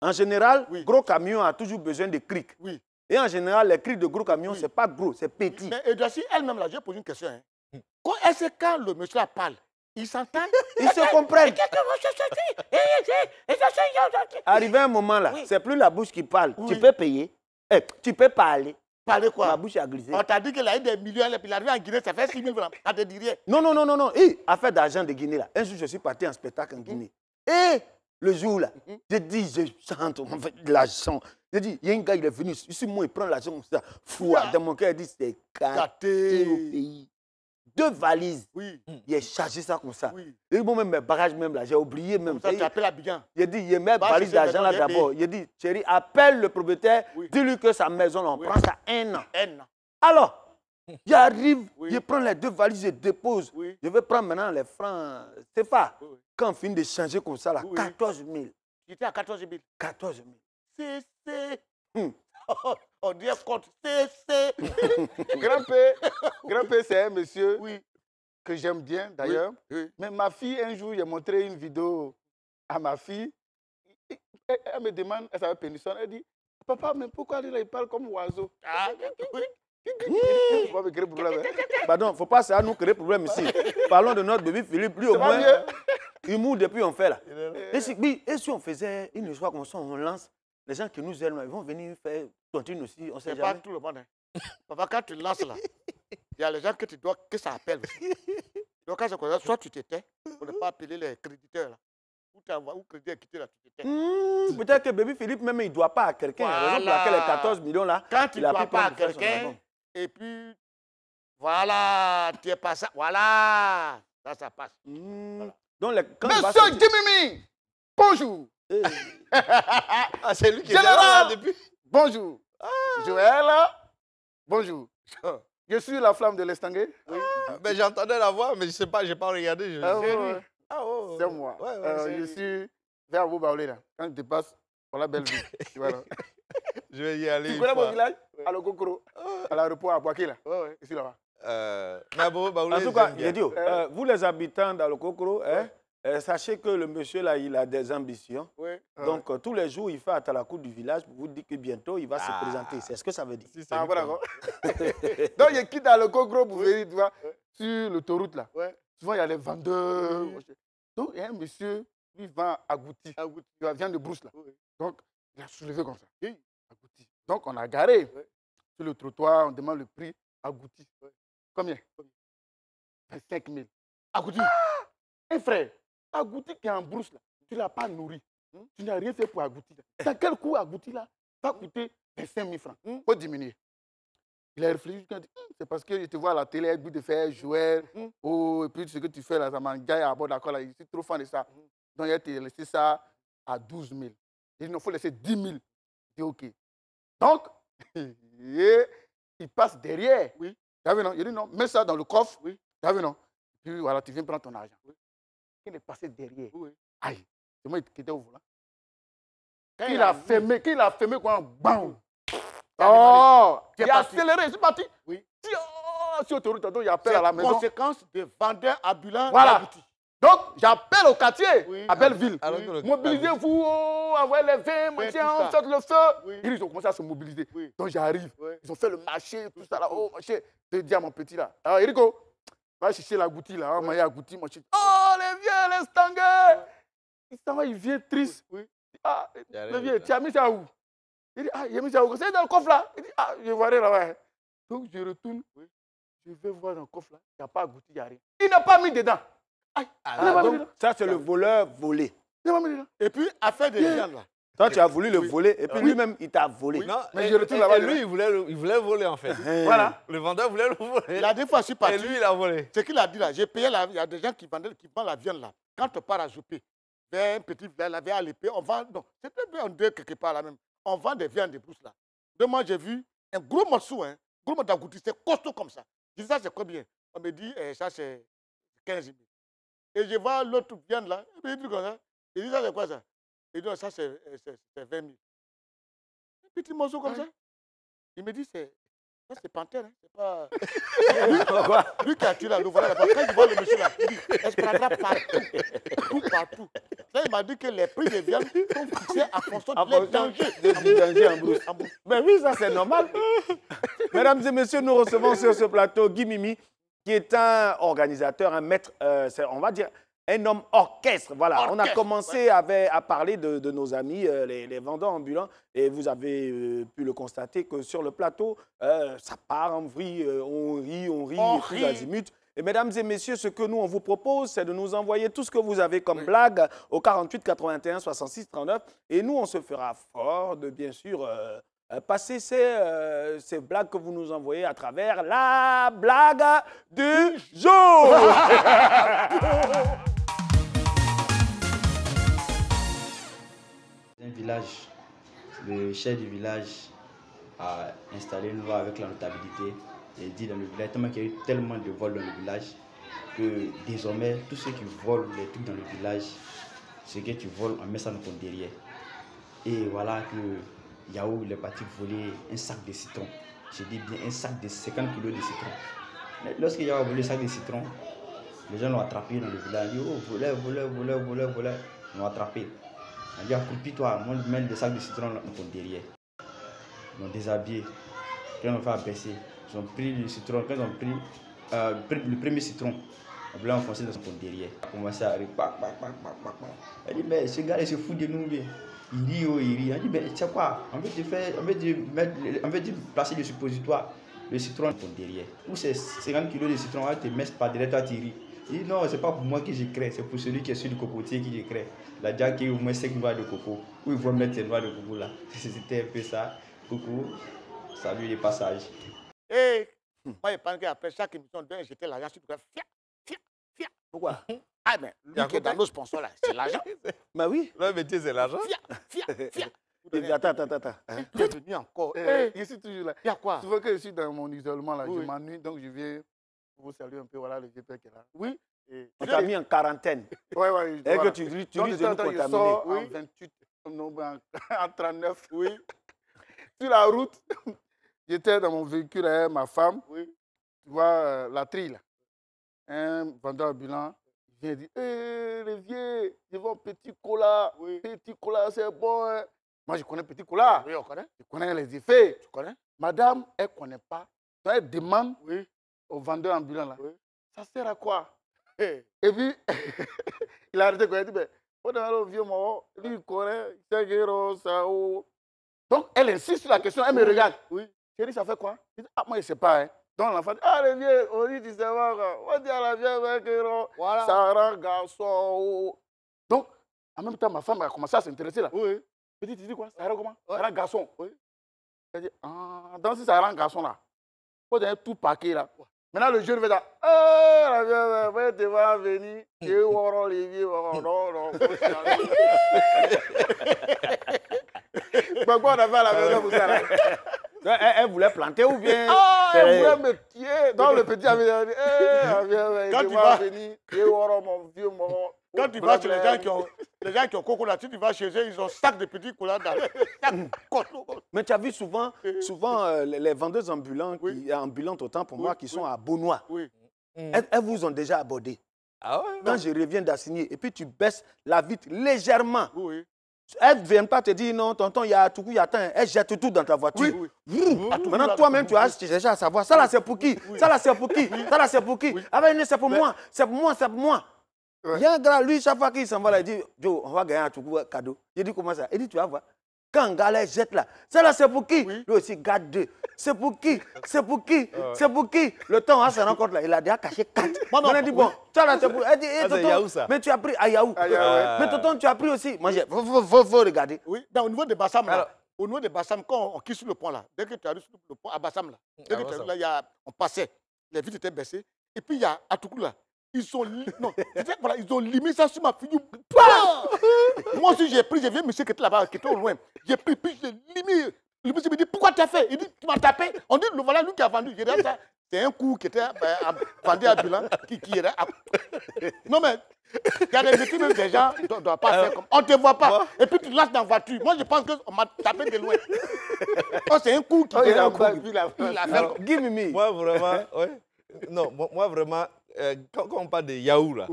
en général, gros camion a toujours besoin de crics. Oui. Et en général, les crics de gros camion, c'est pas gros, c'est petit. Mais Eudoxie, elle-même, là, j'ai posé une question. Hein. Est-ce que quand le monsieur là parle, ils s'entendent? Ils se comprennent. Arrivé un moment là, c'est plus la bouche qui parle. Tu peux payer. Tu peux parler. Parler quoi? Ma bouche a glissé. On t'a dit qu'il a eu des millions, et puis il arrive en Guinée, ça fait 6 000 francs. Ça te dit rien. Non. Affaire d'argent de Guinée là. Un jour, je suis parti en spectacle en Guinée. Et le jour là, j'ai dit, je chante, on fait de l'argent. J'ai dit, il y a un gars, il est venu, ici, moi, il prend l'argent comme ça. Fou, dans mon cœur, il dit, c'est gâté au pays. 2 valises. Oui. Il a chargé ça comme ça. Oui. Et moi-même, mes bagages même là, j'ai oublié même. Ça, tu appelles Abidjan. Il a dit, il met valise d'argent là d'abord. Il a dit, chérie, appelle le propriétaire, dis-lui que sa maison, on prend ça 1 an. 1 an. Alors, J'arrive, je prends les 2 valises, je dépose. Je vais prendre maintenant les francs CFA. Quand on finit de changer comme ça, là, 14 000. J'étais à 14 000. 14 000. C'est. On dit compte. C'est. Grand-père, c'est un monsieur que j'aime bien d'ailleurs. Mais ma fille, un jour, j'ai montré une vidéo à ma fille. Elle me demande, elle s'appelle Pénisson, elle dit, papa, mais pourquoi il parle comme oiseau? Pardon, il ne faut pas ça nous créer problème ici. Parlons de notre bébé Philippe. Lui, au moins, il mourut depuis on fait là. Et si on faisait une histoire comme ça, on lance, les gens qui nous aiment, ils vont venir faire continue aussi. On sait jamais. C'est pas tout le monde. Hein. Papa, quand tu lances là, il y a les gens que tu dois que ça appelle aussi. Donc, quand c'est comme ça, soit tu t'étais, pour ne pas appeler les créditeurs là. Ou crédit à quitter là, tu t'étais. Peut-être que bébé Philippe, même, il ne doit pas à quelqu'un. La raison pour laquelle les 14 millions là, quand tu ne dois pas à pour faire quelqu'un, et puis, voilà, tu es pas ça. Voilà, ça passe. Voilà. Donc, Monsieur Jimmy, bonjour. Ah, c'est lui qui est là depuis. Bonjour. Joël, bonjour. Je suis la flamme de l'Estangé. Mais j'entendais la voix, mais je ne sais pas, je n'ai pas regardé. C'est moi. Je suis vers Boubaoulé là. Quand je te passe, voilà belle vie. Voilà. Je vais y aller. Tu connais mon village? À l'Okokoro, à l'aéroport à Boaké là. Ici là-bas. En tout cas, Yedio, vous les habitants dans le Kokoro, sachez que le monsieur là, il a des ambitions. Donc, tous les jours, il fait à la cour du village pour vous dire que bientôt, il va se présenter. C'est ce que ça veut dire. D'accord. Donc, il quitte dans le Kokoro pour venir, tu vois, sur l'autoroute là. Souvent, il y a les vendeurs. Donc, il y a un monsieur, lui, vend agouti. Il vient de brousse là. Donc, il a soulevé comme ça. Agouti. Donc, on a garé sur le trottoir, on demande le prix. Agouti. Combien? 25 000. Agouti. Un frère, agouti qui est en brousse là, tu ne l'as pas nourri. Tu n'as rien fait pour agouti. Dans quel coup agouti là va coûter 25 000 francs? Il faut diminuer. Il a réfléchi, il a dit, c'est parce que je te vois à la télé, avec but de faire jouer, et puis ce que tu fais là, ça m'a gagné à bord d'accord, je suis trop fan de ça. Donc il a laissé ça à 12 000. Il dit, non, il faut laisser 10 000. Il dit, ok. Donc, il passe derrière. Oui. Tu as vu, non? Il dit, non, mets ça dans le coffre. Oui. Tu as vu, non? Puis voilà, tu viens prendre ton argent. Oui. Il est passé derrière. Oui. Aïe, c'est moi qui étais au volant. Quand il a fermé, quoi, bam! Oh! Il a accéléré, c'est parti. Oui. Si autoroute, il y a peur à la maison. Conséquence de vendeurs ambulants. Voilà. Donc, j'appelle au quartier, à Belleville. Mobilisez-vous, envoyez les vins, on fait le feu. Ils ont commencé à se mobiliser. Donc, j'arrive. Ils ont fait le marché, tout ça là. Oh, marché. Je dis à mon petit là. Alors, Erico, va chercher la goutti là. On m'a agouti, mon chéri. Oh, les vieux, les stangers. Il s'en va, il vient triste. Ah, le vieux, tu as mis ça où? Il dit, ah, il a mis ça où? C'est dans le coffre là. Il dit, ah, je vois rien là-bas. Donc, je retourne. Je vais voir dans le coffre là. Il n'y a pas agouti, il n'y a rien. Il n'a pas mis dedans. Donc, ça, c'est le voleur volé. Et puis, affaire de viande là. Toi, tu as voulu le voler, et puis lui-même, il t'a volé. Non, mais je retourne là-bas. Lui, il voulait voler, en fait. Voilà. Le vendeur voulait le voler. La dernière fois, je suis parti. Et lui, il a volé. Ce qu'il a dit là, j'ai payé la... Il y a des gens qui vendent la viande là. Quand on part à Joupé, vers un petit village, vers l'épée, on vend... Non, c'est peut-être en deux quelque part là même. On vend des viandes de brousse là. Donc moi, j'ai vu un gros morceau, un gros morceau d'agouti, c'est costaud comme ça. Je dis, ça, c'est combien? On me dit, ça, c'est 15 000. Et je vois l'autre viande là, il me dit comme ça. Il dit, ça, c'est quoi ça? Il dit, ça, c'est 20 000. Un petit morceau comme ça. Il me dit, ça, c'est panthère, hein? C'est pas... lui qui a tué là, le voilà là-bas. Quand il voit le monsieur là, il dit, espradra partout. Partout. Là, il m'a dit que les prix des viandes sont fixés à fonction des dangers en brousse. Mais oui, ça, c'est normal. Mesdames et messieurs, nous recevons sur ce plateau Guy Mimi, qui est un organisateur, un maître, on va dire, un homme orchestre. Voilà, on a commencé à parler de nos amis, les vendeurs ambulants, et vous avez pu le constater que sur le plateau, ça part en vrille, on rit, tous azimuts. Et mesdames et messieurs, ce que nous, on vous propose, c'est de nous envoyer tout ce que vous avez comme blague au 48 81 66 39, et nous, on se fera fort de, bien sûr, passer ces blagues que vous nous envoyez à travers la blague du jour. Un village, le chef du village a installé une loi avec la notabilité dit dans le village, tellement qu'il y a eu tellement de vols dans le village, que désormais, tous ceux qui volent les trucs dans le village, ce que tu voles, on met ça dans ton derrière. Et voilà que Yahou, il est parti voler un sac de citron. Je dis bien un sac de 50 kg de citron. Lorsque Yahou a volé le sac de citron, les gens l'ont attrapé dans le village. Ils ont dit, oh, voleur. Ils l'ont attrapé. On dit, accroupis-toi, moi, je mets le sac de citron dans ton derrière. Ils l'ont déshabillé. Quand ils l'ont fait abaisser, ils ont pris le citron. Quand ils ont pris le premier citron, on voulait enfoncer dans son derrière. Il a commencé à rire. Elle dit, mais ce gars, il se fout de nous. Il rit, il rit. Elle dit, mais tu sais quoi, on veut te placer le suppositoire, le citron dans ton derrière. Ou c'est 50 kg de citron, on te met par derrière, toi tu ris. Il dit, non, c'est pas pour moi que je crée, c'est pour celui qui est sur le cocotier qui je crée. Il a déjà qu'il y a au moins 5 noix de coco. Où ils vont mettre ces noix de coco là. C'était un peu ça. Coucou, salut les passages. Et moi, je pense qu'après chaque émission, j'étais l'argent sur le fia. Pourquoi? Ah, mais lui qui est dans nos sponsors là, c'est l'argent. Mais oui. Le métier, c'est l'argent. Fia. Attends. Tu es venu encore. Je suis toujours là. Il y a quoi? Tu vois que je suis dans mon isolement là, je m'ennuie, donc je viens vous saluer un peu. Voilà le vieux père qui est là. Oui. On t'a mis en quarantaine. Oui. Et que tu ris de nous contaminer. En 28, non, en 39. Oui. Sur la route, j'étais dans mon véhicule avec ma femme. Oui. Tu vois la trille là. Un vendeur ambulant. Il vient dire, les vieux, je veux un petit cola. Oui. Petit cola, c'est bon. Hein. Moi, je connais petit cola. Oui, on connaît. Je connais les effets. Tu connais? Madame, elle ne connaît pas. Donc, elle demande au vendeur ambulant là. Oui. Ça sert à quoi? Et puis, il a arrêté. Il a dit, mais, au vieux mort, lui, il connaît. Donc, elle insiste sur la question. Elle me regarde. Oui. J'ai dit, ça fait quoi? Je dis, moi, je ne sais pas. Hein. Donc, l'enfant dit, les vieux, on dit, tu sais pas. On dit à la vieille, voilà. Ça rend garçon. Donc, en même temps, ma femme a commencé à s'intéresser là. Oui. Je dis, tu dis quoi? Ça rend comment? Ça rend garçon. Oui. Elle dit, donc si ça rend garçon là, il faut donner tout paquet là. Maintenant, le jeune va dire, la vieille, tu vas venir. Et on les vieux, non. Pourquoi on a fait à la maison pour ça là? Elle voulait planter ou bien? Elle voulait me tuer. Donc le petit avait dit, quand tu vas venir, mon vieux, mon... Quand tu vas chez les gens qui ont coco là, tu vas chez eux, ils ont sac de petits couleurs dans Mais tu as vu souvent les vendeuses ambulantes autant pour moi qui sont à Beaunois. Oui. Elles vous ont déjà abordé. Ah ouais? Quand je reviens d'assigner et puis tu baisses la vitre légèrement. Oui. Elles ne viennent pas te dire non, tonton, il y a tout, il y a tant. Elles jettent tout dans ta voiture. Oui. Maintenant, toi-même, tu as cherché à savoir. Ça là, c'est pour qui? Ça là, c'est pour qui? Ça là, c'est pour qui? Ah ben, c'est pour moi. C'est pour moi, c'est pour moi. Il y a un gars, lui, chaque fois qu'il s'en va, là, il dit, Joe, on va gagner un tout cadeau. Il dit, comment ça? Il dit, tu vas voir. Quand un gars là jette là, ça là, c'est pour qui? Lui aussi, garde deux. C'est pour qui? C'est pour qui? C'est pour qui? Le temps, on se rend compte là, il a déjà caché 4. Moi, on a dit, bon, ça là, c'est pour. Elle dit, tonton, mais tu as pris à Yahou. Mais tonton, tu as pris aussi. Moi, il faut regarder. Oui, au niveau de Bassam là. Au niveau de Bassam, quand on quitte sur le pont là, dès que tu arrives sur le pont à Bassam là, dès que tu arrives là, on passait, les vitres étaient baissées. Et puis il y a Atoukou là. Ils ont limé ça sur ma figure. Moi aussi, j'ai pris, j'ai vu un monsieur qui était là-bas, qui était au loin. J'ai pris, puis j'ai limé. Le monsieur me dit, pourquoi tu as fait? Il dit, tu m'as tapé. On dit, voilà, lui qui a vendu. J'ai dit, ça, c'est un coup qui était vendu à bilan, qui était à... Non, mais il y a des métiers, même des gens ne doivent pas faire comme... On ne te voit pas. Et puis tu lâches dans la voiture. Moi, je pense qu'on m'a tapé de loin. Oh, c'est un coup qui était un coup. Il a fait... Give me. Moi, vraiment, non, moi, vraiment... Quand on parle de Yahou, là,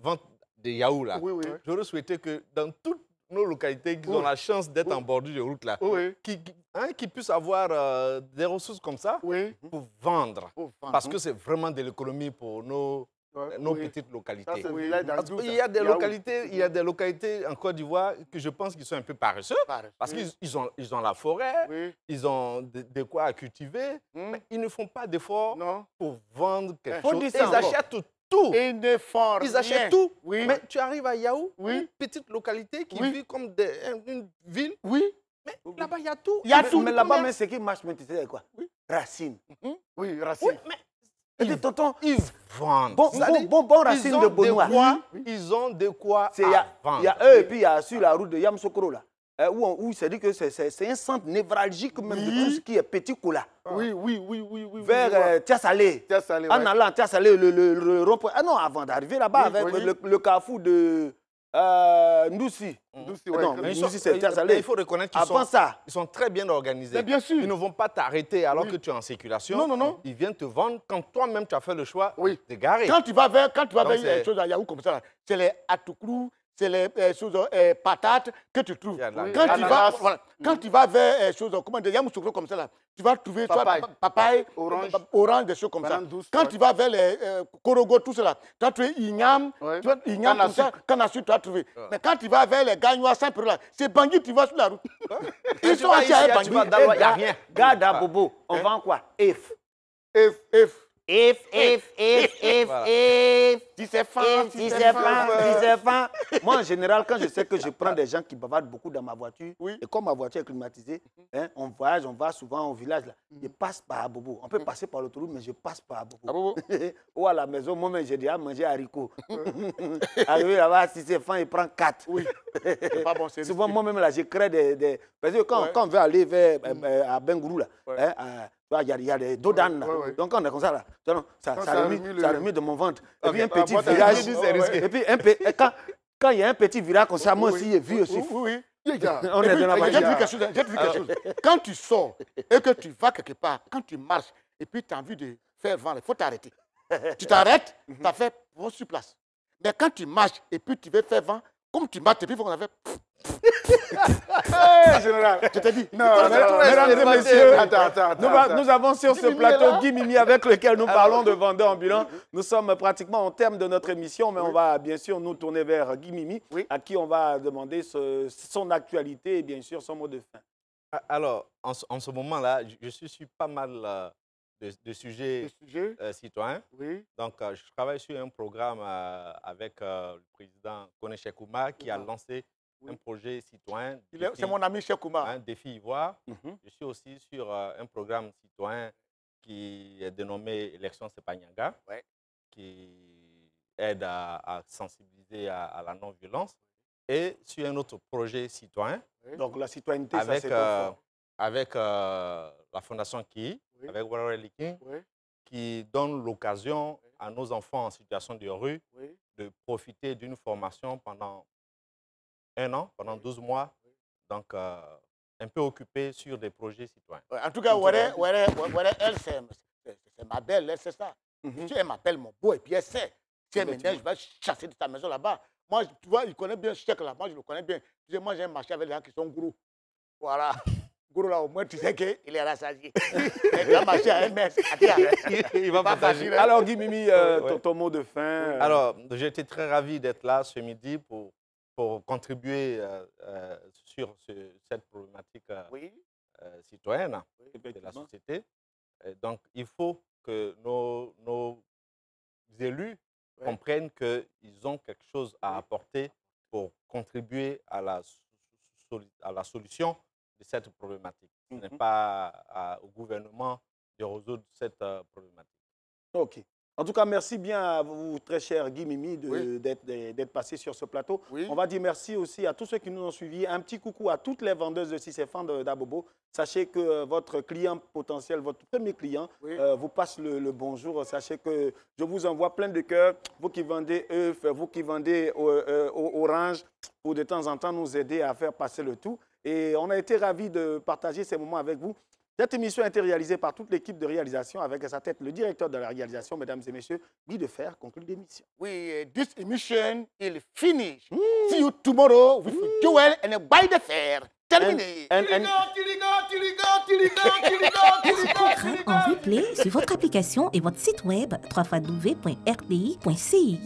vente de Yahou, là, j'aurais souhaité que dans toutes nos localités qui ont la chance d'être en bordure de route, là, qui puissent avoir des ressources comme ça pour vendre. Parce que c'est vraiment de l'économie pour nos petites localités. Il y a des localités en Côte d'Ivoire que je pense qu'ils sont un peu paresseux. Parce qu'ils ont la forêt, ils ont de quoi cultiver, mais ils ne font pas d'efforts pour vendre quelque chose. Ils achètent tout. Ils achètent tout. Mais tu arrives à Yahou, une petite localité qui vit comme une ville. Mais là-bas, il y a tout. Il y a tout. Mais là-bas, ce qui marche, mais tu sais quoi? Racine. Oui, racine. Tonton, ils vendent. Bon racine de Beaunois. Ils ont de quoi vendre. Il y a eux et puis il y a sur la route de Yamsokoro là. où il s'est dit que c'est un centre névralgique même de tout ce qui est Petit Kola. Oui. Vers Tiasalé. En allant à Tiasalé, le rond-point. Ah non, avant d'arriver là-bas avec le carrefour de Ndoussi. Non, Ndoussi, c'est Tiasalé. Il faut reconnaître qu'ils sont très bien organisés. Mais bien sûr. Ils ne vont pas t'arrêter alors que tu es en circulation. Non. Ils viennent te vendre quand toi-même tu as fait le choix de garer. Quand tu vas vers les choses à Yahoo comme ça, c'est les atoukrou, c'est les choses patates que tu trouves. Quand tu vas vers les choses comme des Yamoussoukro comme ça, là, tu vas trouver soit papaye, orange, des choses comme ça. Quand tu vas vers les Korogo, tout cela, tu vas trouver Ignam, comme ça, Canassu, tu vas trouver. Mais quand tu vas vers les Gagnois, Saint-Péro, c'est Bangui, tu vas sur la route. Ils sont assis à Bangui. Il n'y a rien. Garde à Bobo, on vend quoi? If. Si c'est fin. Moi, en général, quand je sais que je prends des gens qui bavardent beaucoup dans ma voiture, et comme ma voiture est climatisée, on voyage, on va souvent au village, là, je passe par Abobo. On peut passer par l'autoroute, mais je passe par Abobo. Ou à la maison, moi-même, j'ai déjà mangé haricots. Arrivé là-bas, si c'est fin, il prend 4. C'est pas bon, c'est souvent, moi-même, là, je crée des... Parce que quand on veut aller vers à Bengourou, là, il y a des dodanes là. Donc quand on est comme ça là, ça remet de mon ventre. Et puis un petit virage. Et puis quand il y a un petit virage comme ça, moi aussi j'ai vu aussi. On est dans la j'ai dit quelque chose. Quand tu sors et que tu vas quelque part, quand tu marches et puis tu as envie de faire vent, il faut t'arrêter. Tu t'arrêtes, tu as fait vent sur place. Mais quand tu marches et puis tu veux faire vent, comme tu marches et puis il faut qu'on a fait... Général, je t'ai dit. Non, mesdames et messieurs, nous avons sur ce plateau Guy Mimi avec lequel nous parlons de vendeurs ambulants. Nous sommes pratiquement au terme de notre émission, mais on va bien sûr nous tourner vers Guy Mimi, à qui on va demander son actualité et bien sûr son mot de fin. Alors, en ce moment-là, je suis sur pas mal de sujets citoyens. Donc, je travaille sur un programme avec le président Kone Cheikh-Oumar qui a lancé un projet citoyen. C'est mon ami Cheikh-Oumar. Un défi Ivoire. Je suis aussi sur un programme citoyen qui est dénommé Élection Sepanyanga, qui aide à sensibiliser à la non-violence. Et sur un autre projet citoyen. Donc la citoyenneté, avec la Fondation Ki, avec Warren Liking, qui donne l'occasion à nos enfants en situation de rue de profiter d'une formation pendant 1 an, pendant 12 mois, donc un peu occupé sur des projets citoyens. En tout cas, elle, c'est ma belle, elle, c'est ça. Si elle m'appelle mon beau, et puis elle sait. Si elle me dit, je vais chasser de ta maison là-bas. Moi, tu vois, il connaît bien Cheikh là, moi je le connais bien. Tu sais, moi j'ai un marché avec les gens qui sont gros. Voilà. Gros là, au moins tu sais qu'il est rassasié. Il a marché à MS. Il va partager. Alors Guy Mimi, ton mot de fin. Alors, j'ai été très ravi d'être là ce midi pour contribuer sur cette problématique citoyenne de la société. Donc, il faut que nos élus comprennent qu'ils ont quelque chose à apporter pour contribuer à la solution de cette problématique. Ce n'est pas au gouvernement de résoudre cette problématique. OK. En tout cas, merci bien à vous, très cher Guy Mimi, d'être passé sur ce plateau. On va dire merci aussi à tous ceux qui nous ont suivis. Un petit coucou à toutes les vendeuses de Sisefan d'Abobo. Sachez que votre client potentiel, votre premier client, vous passe le bonjour. Sachez que je vous envoie plein de cœurs. Vous qui vendez œufs, vous qui vendez orange, pour de temps en temps nous aider à faire passer le tout. Et on a été ravis de partager ces moments avec vous. Cette émission a été réalisée par toute l'équipe de réalisation avec à sa tête le directeur de la réalisation, mesdames et messieurs, Guy Defer, conclut l'émission. Oui, this emission is finished. See you tomorrow with Joel and Guy Defer. Terminé. En replay sur votre application et votre site web www.rti.ci.